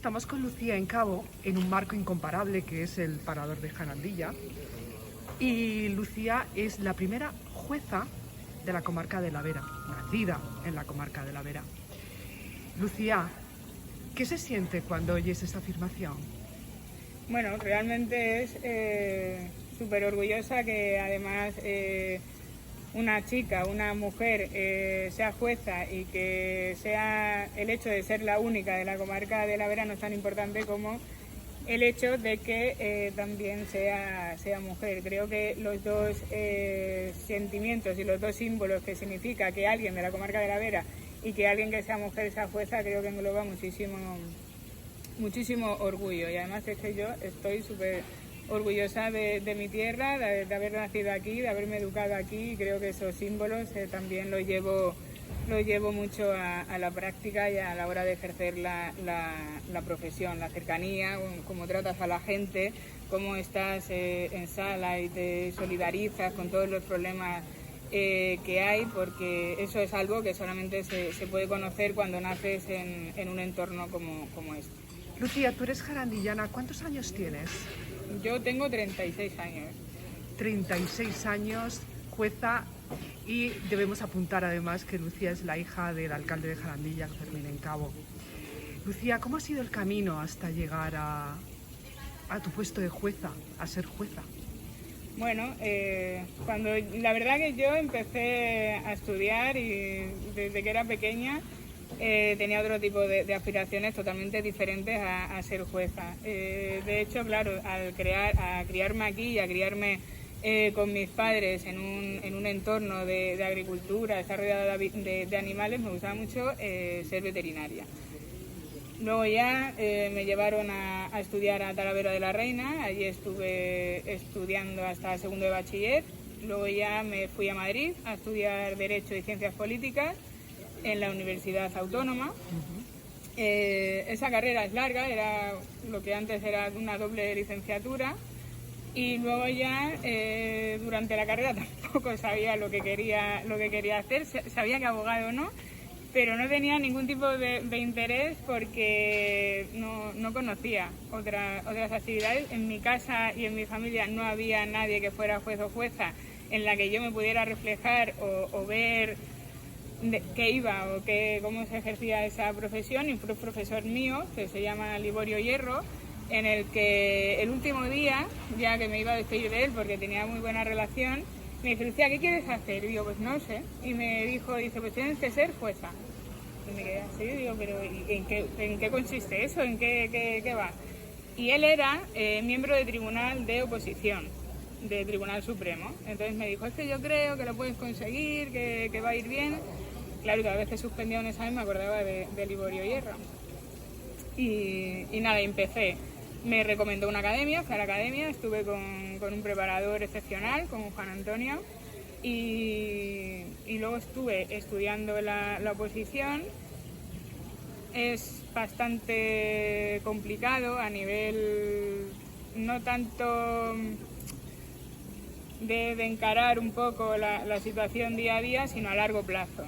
estamos con Lucía en Cabo, en un marco incomparable que es el Parador de Jarandilla. Y Lucía es la primera jueza de la comarca de la Vera, nacida en la comarca de la Vera. Lucía, ¿qué se siente cuando oyes esa afirmación? Bueno, realmente es súper orgullosa que además una chica, una mujer sea jueza y que sea el hecho de ser la única de la comarca de la Vera no es tan importante como el hecho de que también sea mujer. Creo que los dos sentimientos y los dos símbolos que significa que alguien de la comarca de la Vera y que alguien que sea mujer sea jueza, creo que engloba muchísimo orgullo. Y además es que yo estoy súper orgullosa de mi tierra, de haber nacido aquí, de haberme educado aquí, y creo que esos símbolos también los llevo mucho a la práctica y a la hora de ejercer la profesión, la cercanía, cómo tratas a la gente, cómo estás en sala y te solidarizas con todos los problemas que hay, porque eso es algo que solamente se puede conocer cuando naces en un entorno como este. Lucía, tú eres jarandillana, ¿cuántos años tienes? Yo tengo 36 años. 36 años, jueza, y debemos apuntar además que Lucía es la hija del alcalde de Jarandilla, Fermín Encabo. Lucía, ¿cómo ha sido el camino hasta llegar a tu puesto de jueza, a ser jueza? Bueno, la verdad que yo empecé a estudiar y desde que era pequeña tenía otro tipo de aspiraciones totalmente diferentes a ser jueza. De hecho, claro, a criarme aquí y a criarme con mis padres en un entorno de agricultura, estar rodeada de animales, me gustaba mucho ser veterinaria. Luego ya me llevaron a estudiar a Talavera de la Reina, allí estuve estudiando hasta segundo de bachiller. Luego ya me fui a Madrid a estudiar Derecho y Ciencias Políticas en la Universidad Autónoma. Esa carrera es larga, era lo que antes era una doble licenciatura, y luego ya durante la carrera tampoco sabía lo que quería hacer, sabía que abogado no, pero no tenía ningún tipo de interés porque no conocía otras actividades. En mi casa y en mi familia no había nadie que fuera juez o jueza en la que yo me pudiera reflejar o ver qué iba o cómo se ejercía esa profesión. Y fue un profesor mío que se llama Liborio Hierro, en el que el último día, ya que me iba a despedir de él porque tenía muy buena relación, me dice: Lucía, ¿qué quieres hacer? Y digo, pues no sé. Y me dijo, pues tienes que ser jueza. Y me quedé así, digo, pero ¿en qué consiste eso? ¿En qué va? Y él era miembro de tribunal de oposición, de Tribunal Supremo. Entonces me dijo, es que yo creo que lo puedes conseguir, que va a ir bien. Claro, y cada vez que suspendía un examen me acordaba de Liborio Hierro. Y nada, empecé. Me recomendó una academia, fui a la academia, estuve con un preparador excepcional, con Juan Antonio, y luego estuve estudiando la oposición. Es bastante complicado a nivel no tanto de encarar un poco la situación día a día, sino a largo plazo.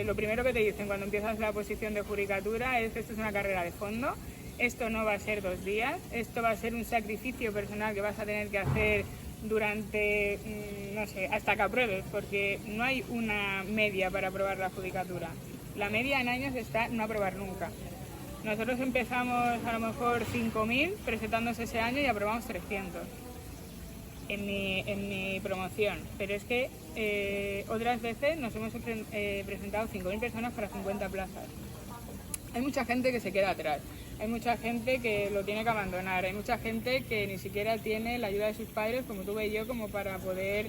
Lo primero que te dicen cuando empiezas la oposición de judicatura es que esto es una carrera de fondo, esto no va a ser 2 días, esto va a ser un sacrificio personal que vas a tener que hacer durante, no sé, hasta que apruebes, porque no hay una media para aprobar la judicatura. La media en años está no aprobar nunca. Nosotros empezamos a lo mejor 5.000 presentándose ese año y aprobamos 300 en mi promoción, pero es que otras veces nos hemos presentado 5.000 personas para 50 plazas. Hay mucha gente que se queda atrás, hay mucha gente que lo tiene que abandonar, hay mucha gente que ni siquiera tiene la ayuda de sus padres, como tuve yo, como para poder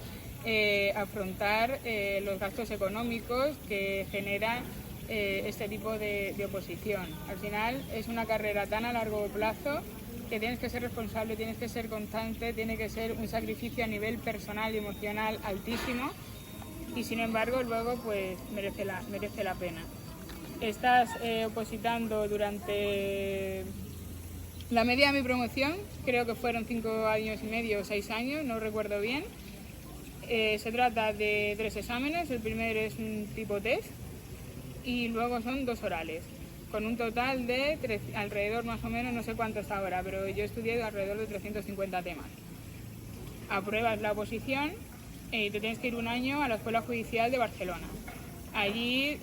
afrontar los gastos económicos que genera este tipo de oposición. Al final es una carrera tan a largo plazo que tienes que ser responsable, tienes que ser constante, tiene que ser un sacrificio a nivel personal y emocional altísimo, y sin embargo luego pues merece la pena. Estás opositando durante la media de mi promoción, creo que fueron 5 años y medio o 6 años, no recuerdo bien. Se trata de 3 exámenes, el primero es un tipo test y luego son 2 orales. con un total de alrededor más o menos, no sé cuánto está ahora, pero yo he estudiado alrededor de 350 temas. Apruebas la oposición y te tienes que ir un año a la Escuela Judicial de Barcelona. Allí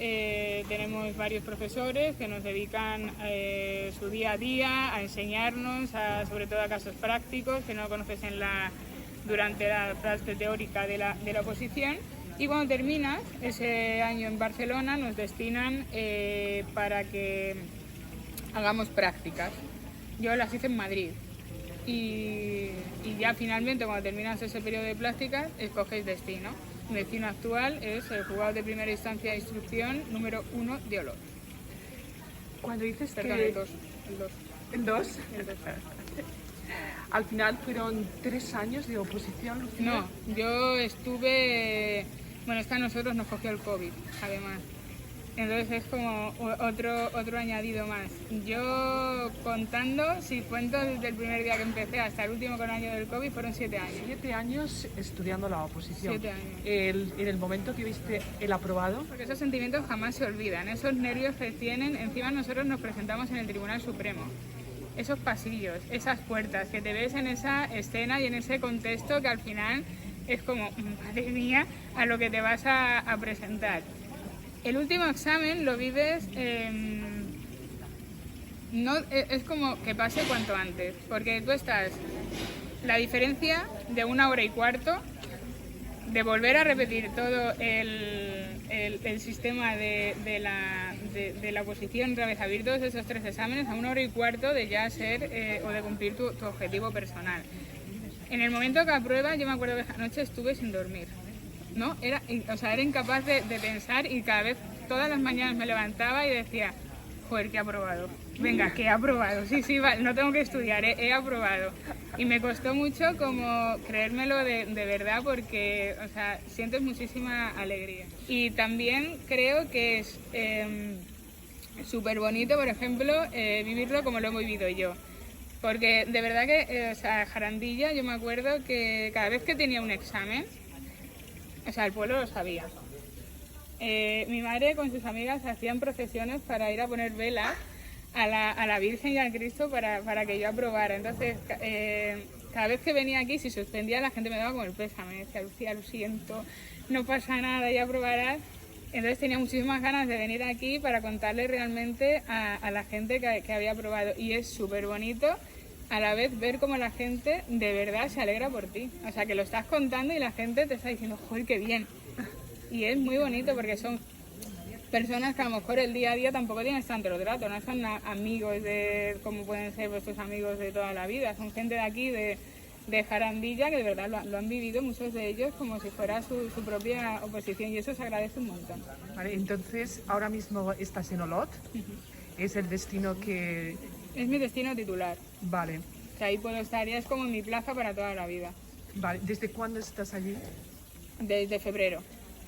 tenemos varios profesores que nos dedican su día a día a enseñarnos, sobre todo a casos prácticos que no conoces durante la clase teórica de la oposición. Y cuando terminas ese año en Barcelona nos destinan para que hagamos prácticas. Yo las hice en Madrid. Y ya finalmente cuando terminas ese periodo de prácticas escoges destino. Mi destino actual es el juzgado de primera instancia de instrucción número 1 de Olot. Cuando dices Perdón, que... el 2. ¿El 2? Al final fueron 3 años de oposición, Lucía. No, yo estuve... Bueno, es que a nosotros nos cogió el COVID, además. Entonces es como otro añadido más. Yo contando, si cuento desde el primer día que empecé hasta el último con año del COVID, fueron 7 años. 7 años estudiando la oposición. 7 años. En el momento que viste el aprobado... Porque esos sentimientos jamás se olvidan, esos nervios que tienen. Encima nosotros nos presentamos en el Tribunal Supremo. Esos pasillos, esas puertas, que te ves en esa escena y en ese contexto que al final es como, madre mía, a lo que te vas a presentar. El último examen lo vives, no, es como que pase cuanto antes, porque tú estás, la diferencia de 1 hora y cuarto, de volver a repetir todo el sistema de la oposición, otra vez abrir todos esos 3 exámenes a 1 hora y cuarto de ya ser o de cumplir tu objetivo personal. En el momento que apruebas, yo me acuerdo que esa noche estuve sin dormir. ¿No? Era incapaz de pensar y cada vez, todas las mañanas me levantaba y decía, joder, que he aprobado. Venga, que he aprobado. Sí, vale, no tengo que estudiar, he aprobado. Y me costó mucho como creérmelo de verdad porque, sientes muchísima alegría. Y también creo que es súper bonito, por ejemplo, vivirlo como lo he vivido yo. Porque de verdad que, Jarandilla, yo me acuerdo que cada vez que tenía un examen, el pueblo lo sabía. Mi madre con sus amigas hacían procesiones para ir a poner velas a la Virgen y al Cristo para que yo aprobara. Entonces, cada vez que venía aquí, si suspendía, la gente me daba como el pésame. Me decía, Lucía, lo siento, no pasa nada, ya aprobarás. Entonces tenía muchísimas ganas de venir aquí para contarle realmente a la gente que había aprobado. Y es súper bonito a la vez ver cómo la gente de verdad se alegra por ti. O sea, que lo estás contando y la gente te está diciendo, joder, qué bien. Y es muy bonito porque son personas que a lo mejor el día a día tampoco tienes tanto trato, no son amigos como pueden ser vuestros amigos de toda la vida. Son gente de aquí, de Jarandilla, que de verdad lo han vivido muchos de ellos como si fuera su propia oposición y eso se agradece un montón. Vale, entonces ahora mismo estás en Olot. ¿Es el destino que...? Es mi destino titular. Vale. O sea, ahí puedo estar, ya es como mi plaza para toda la vida. Vale, ¿desde cuándo estás allí? Desde febrero.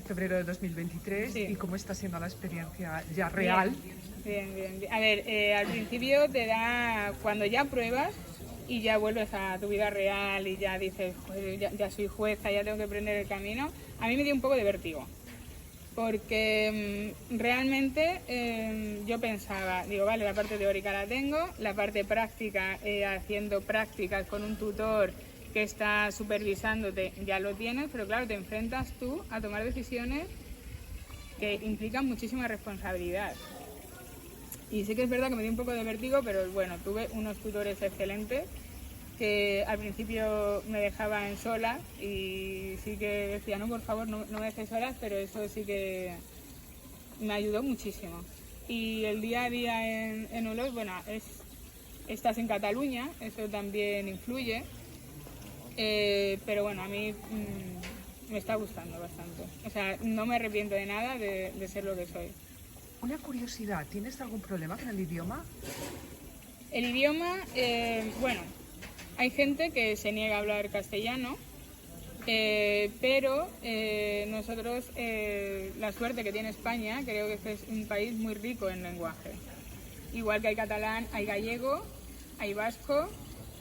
Febrero de 2023. Sí. ¿Y cómo está siendo la experiencia ya real? Bien. A ver, al principio te da, cuando ya pruebas y ya vuelves a tu vida real y ya dices, joder, ya soy jueza, ya tengo que aprender el camino, a mí me dio un poco de vértigo. Porque realmente yo pensaba, digo, vale, la parte teórica la tengo, la parte práctica, haciendo prácticas con un tutor que está supervisándote, ya lo tienes, pero claro, te enfrentas tú a tomar decisiones que implican muchísima responsabilidad. Y sí que es verdad que me dio un poco de vértigo, pero bueno, tuve unos tutores excelentes que al principio me dejaban sola y sí que decía, no, por favor, no me dejes solas, pero eso sí que me ayudó muchísimo. Y el día a día en Olot, bueno, estás en Cataluña, eso también influye, pero bueno, a mí me está gustando bastante. O sea, no me arrepiento de nada de ser lo que soy. Una curiosidad, ¿tienes algún problema con el idioma? El idioma, bueno, hay gente que se niega a hablar castellano, pero nosotros, la suerte que tiene España, creo que es un país muy rico en lenguaje. Igual que hay catalán, hay gallego, hay vasco.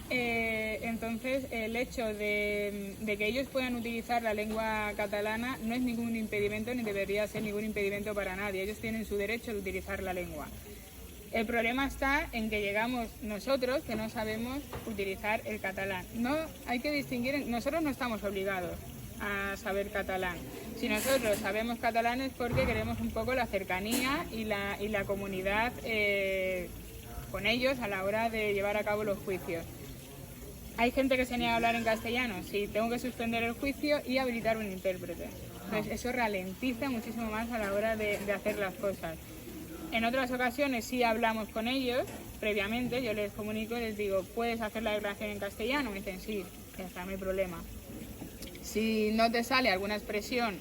Entonces, el hecho de que ellos puedan utilizar la lengua catalana no es ningún impedimento ni debería ser ningún impedimento para nadie. Ellos tienen su derecho de utilizar la lengua. El problema está en que llegamos nosotros que no sabemos utilizar el catalán. No hay que distinguir, nosotros no estamos obligados a saber catalán. Si nosotros sabemos catalán es porque queremos un poco la cercanía y la comunidad con ellos a la hora de llevar a cabo los juicios. Hay gente que se niega a hablar en castellano, sí, tengo que suspender el juicio y habilitar un intérprete. Entonces eso ralentiza muchísimo más a la hora de hacer las cosas. En otras ocasiones sí hablamos con ellos previamente, yo les comunico y les digo, ¿puedes hacer la declaración en castellano? Me dicen, sí, ya está, no hay problema. Si no te sale alguna expresión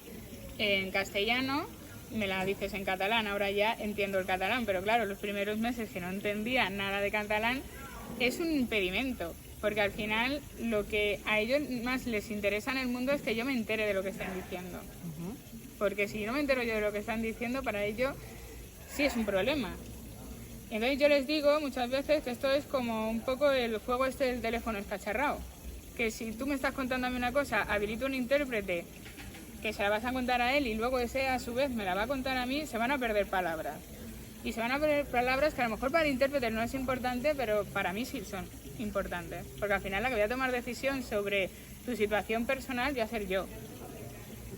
en castellano, me la dices en catalán. Ahora ya entiendo el catalán, pero claro, los primeros meses que no entendía nada de catalán es un impedimento, porque al final lo que a ellos más les interesa en el mundo es que yo me entere de lo que están diciendo. Porque si no me entero yo de lo que están diciendo, para ellos sí es un problema. Entonces yo les digo muchas veces que esto es como un poco el juego este del teléfono escacharrado. Que si tú me estás contando a mí una cosa, habilito un intérprete que se la vas a contar a él y luego ese a su vez me la va a contar a mí, se van a perder palabras. Y se van a perder palabras que a lo mejor para el intérprete no es importante, pero para mí sí son importantes. Porque al final la que voy a tomar decisión sobre tu situación personal voy a ser yo.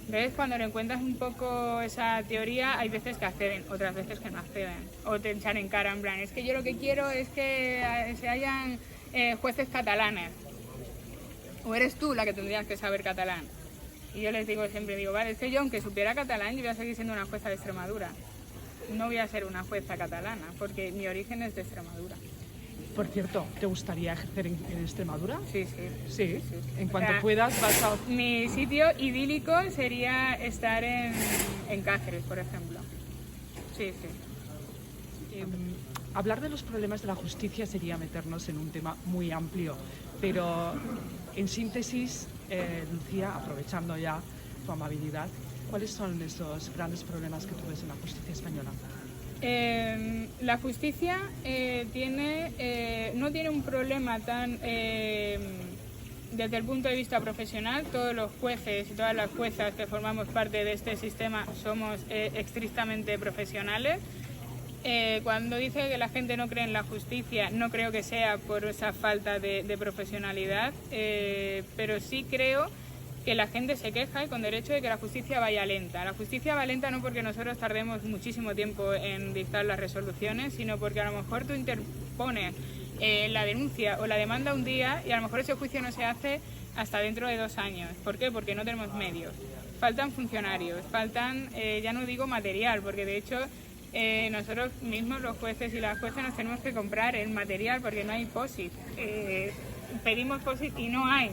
Entonces, cuando le encuentras un poco esa teoría, hay veces que acceden, otras veces que no acceden. O te echan en cara, en plan, es que yo lo que quiero es que se hayan jueces catalanes. O eres tú la que tendrías que saber catalán. Y yo les digo siempre, digo, vale, es que yo aunque supiera catalán, yo voy a seguir siendo una jueza de Extremadura. No voy a ser una jueza catalana, porque mi origen es de Extremadura. Por cierto, ¿te gustaría ejercer en Extremadura? Sí, sí. Sí, en cuanto puedas vas a... Mi sitio idílico sería estar en Cáceres, por ejemplo. Sí, sí. Hablar de los problemas de la justicia sería meternos en un tema muy amplio, pero en síntesis, Lucía, aprovechando ya tu amabilidad, ¿cuáles son esos grandes problemas que tú ves en la justicia española? La justicia no tiene un problema tan desde el punto de vista profesional. Todos los jueces y todas las juezas que formamos parte de este sistema somos estrictamente profesionales. Cuando dice que la gente no cree en la justicia, no creo que sea por esa falta de profesionalidad, pero sí creo que la gente se queja y con derecho de que la justicia vaya lenta. La justicia va lenta no porque nosotros tardemos muchísimo tiempo en dictar las resoluciones, sino porque a lo mejor tú interpones la denuncia o la demanda un día y a lo mejor ese juicio no se hace hasta dentro de 2 años. ¿Por qué? Porque no tenemos medios. Faltan funcionarios, faltan, ya no digo material, porque de hecho nosotros mismos, los jueces y las juezas, nos tenemos que comprar el material porque no hay POSIT. Pedimos POSIT y no hay.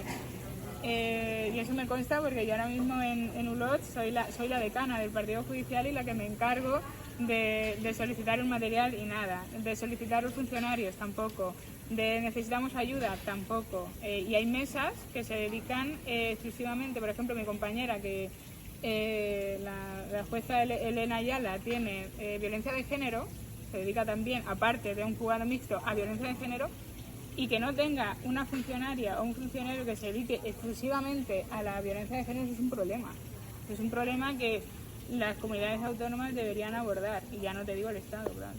Y eso me consta porque yo ahora mismo en ULOT soy la decana del partido judicial y la que me encargo de solicitar un material y nada, de solicitar los funcionarios tampoco, de necesitamos ayuda tampoco. Y hay mesas que se dedican exclusivamente, por ejemplo mi compañera que la jueza Elena Ayala tiene violencia de género, se dedica también, aparte de un juzgado mixto, a violencia de género. Y que no tenga una funcionaria o un funcionario que se dedique exclusivamente a la violencia de género es un problema. Es un problema que las comunidades autónomas deberían abordar, y ya no te digo el Estado, claro.